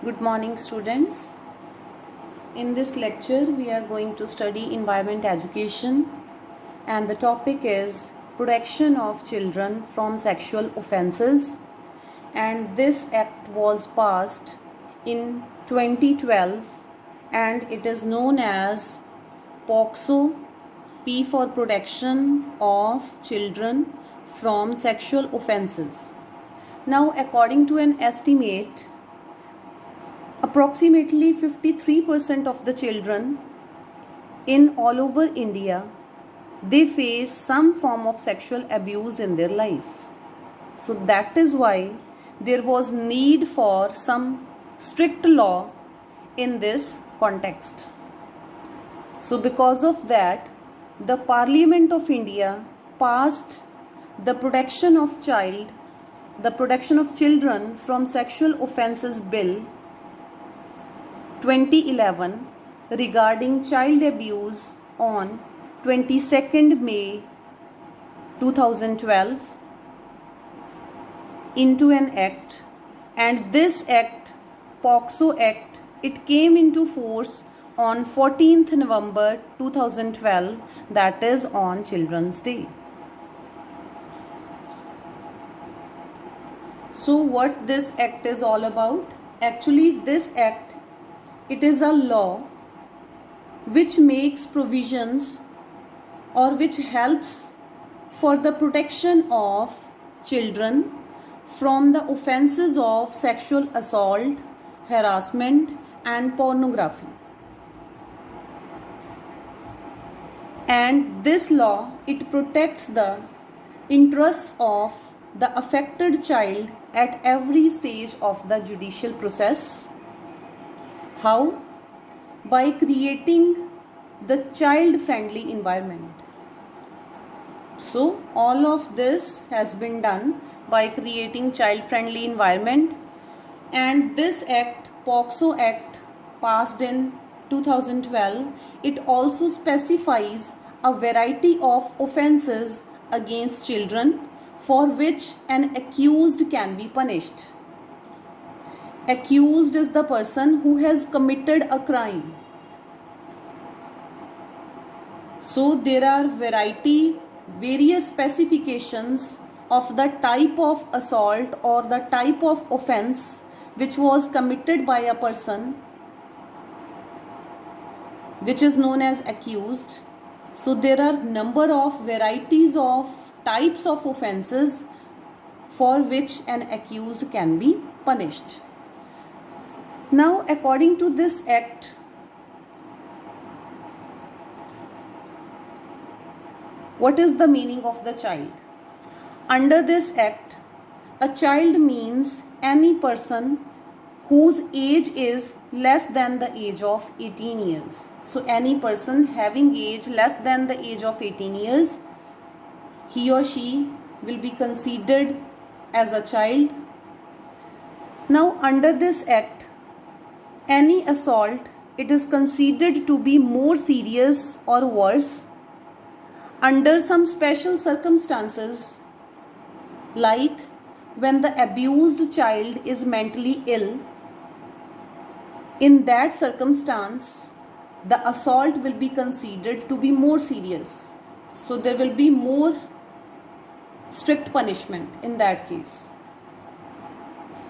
Good morning, students. In this lecture, we are going to study environment education, and the topic is protection of children from sexual offences. And this act was passed in 2012, and it is known as POCSO, P for protection of children from sexual offences. Now, according to an estimate, approximately 53% of the children in all over India, they face some form of sexual abuse in their life. So that is why there was need for some strict law in this context. So because of that, the Parliament of India passed the Protection of Children from Sexual Offences Bill 2011 regarding child abuse on 22nd May 2012 into an act, and this act, POCSO Act, it came into force on 14th November 2012, that is on Children's Day. So what this act is all about? Actually, this act, it is a law which makes provisions or which helps for the protection of children from the offences of sexual assault, harassment and pornography. And this law, it protects the interests of the affected child at every stage of the judicial process. How? By creating the child-friendly environment. So all of this has been done by creating child-friendly environment, and this act, POCSO Act, passed in 2012, it also specifies a variety of offences against children for which an accused can be punished. Accused is the person who has committed a crime. So there are various specifications of the type of assault or the type of offense which was committed by a person, which is known as accused. So there are number of varieties of types of offenses for which an accused can be punished. Now, according to this act, what is the meaning of the child? Under this act, a child means any person whose age is less than the age of 18 years. So any person having age less than the age of 18 years, he or she will be considered as a child. Now, under this act, any assault, it is considered to be more serious or worse under some special circumstances, like when the abused child is mentally ill. In that circumstance, the assault will be considered to be more serious. So there will be more strict punishment in that case.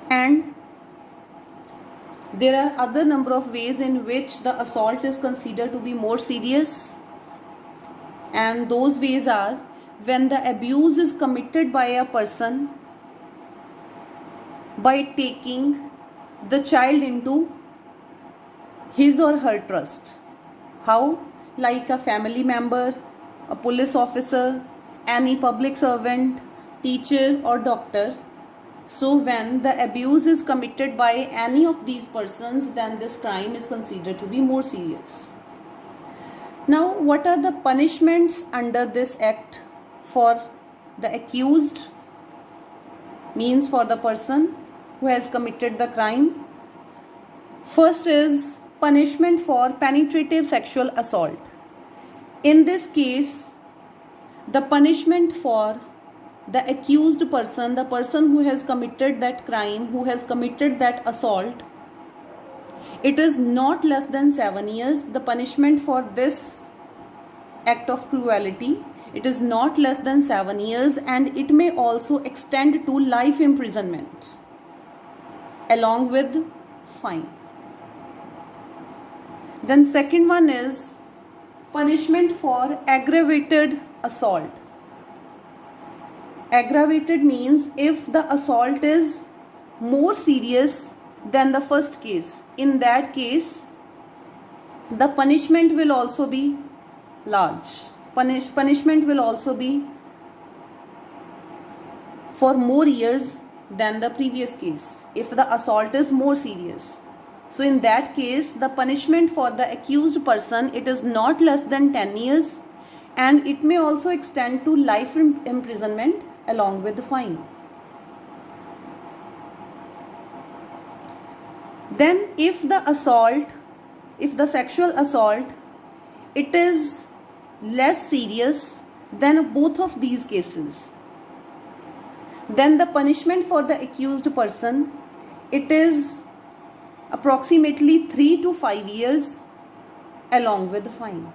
And there are other number of ways in which the assault is considered to be more serious, and those ways are when the abuse is committed by a person by taking the child into his or her trust. How? Like a family member, a police officer, any public servant, teacher or doctor. So when the abuse is committed by any of these persons, then this crime is considered to be more serious. Now, what are the punishments under this act for the accused, means for the person who has committed the crime? First is punishment for penetrative sexual assault. In this case, the punishment for the accused person, the person who has committed that crime, who has committed that assault, it is not less than 7 years. The punishment for this act of cruelty, it is not less than 7 years, and it may also extend to life imprisonment along with fine. Then second one is punishment for aggravated assault. Aggravated means if the assault is more serious than the first case. In that case, the punishment will also be large. Punishment will also be for more years than the previous case if the assault is more serious. So in that case, the punishment for the accused person, it is not less than 10 years, and it may also extend to life imprisonment along with the fine. Then if the sexual assault, it is less serious than both of these cases, then the punishment for the accused person, it is approximately 3 to 5 years along with the fine.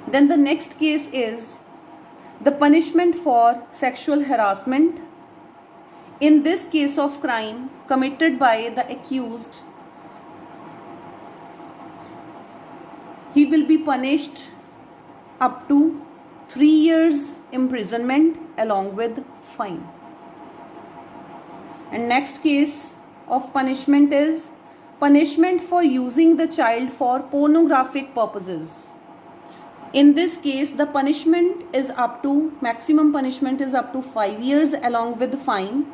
Then the next case is the punishment for sexual harassment. In this case of crime committed by the accused, he will be punished up to 3 years imprisonment along with fine. And next case of punishment is punishment for using the child for pornographic purposes. In this case, the punishment is maximum punishment is up to 5 years along with fine,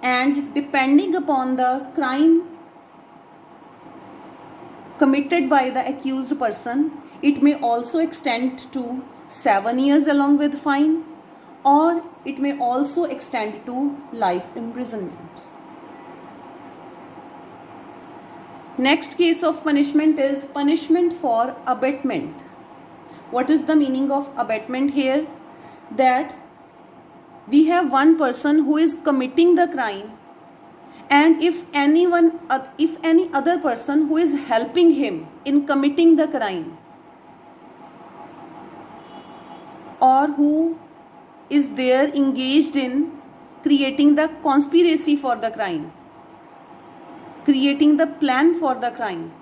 and depending upon the crime committed by the accused person, it may also extend to 7 years along with fine, or it may also extend to life imprisonment. Next case of punishment is punishment for abetment. What is the meaning of abetment here? That we have one person who is committing the crime, and if any other person who is helping him in committing the crime, or who is there engaged in creating the conspiracy for the crime, creating the plan for the crime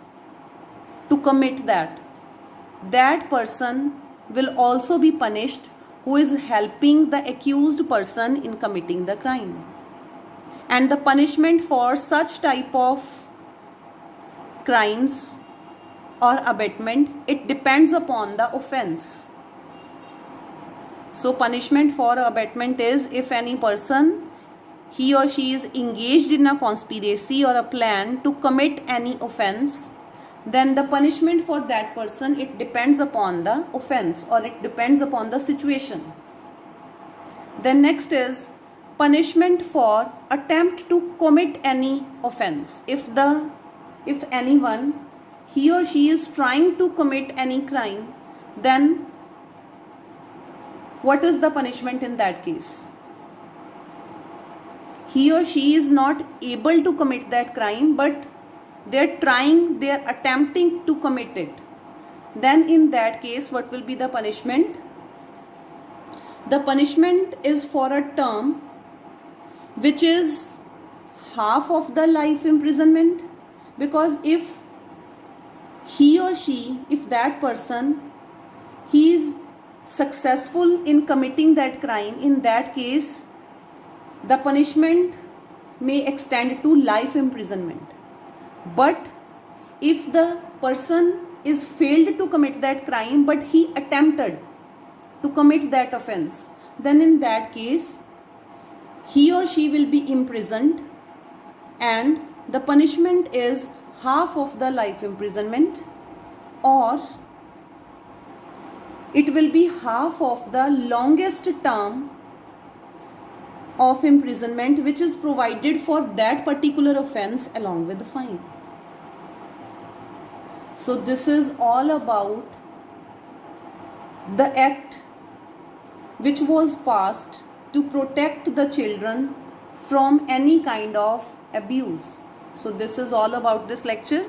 to commit that person will also be punished, who is helping the accused person in committing the crime. And the punishment for such type of crimes or abetment, it depends upon the offense. So punishment for abetment is if any person, he or she is engaged in a conspiracy or a plan to commit any offense, then the punishment for that person, it depends upon the offense, or it depends upon the situation. Then next is punishment for attempt to commit any offense. If anyone, he or she is trying to commit any crime, then what is the punishment in that case? He or she is not able to commit that crime, but they are attempting to commit it. Then in that case, what will be the punishment? The punishment is for a term which is half of the life imprisonment, because if he or she, if that person, he is successful in committing that crime, in that case the punishment may extend to life imprisonment. But if the person is failed to commit that crime, but he attempted to commit that offense, then in that case he or she will be imprisoned, and the punishment is half of the life imprisonment, or it will be half of the longest term of imprisonment which is provided for that particular offense along with the fine. So this is all about the act which was passed to protect the children from any kind of abuse. So this is all about this lecture.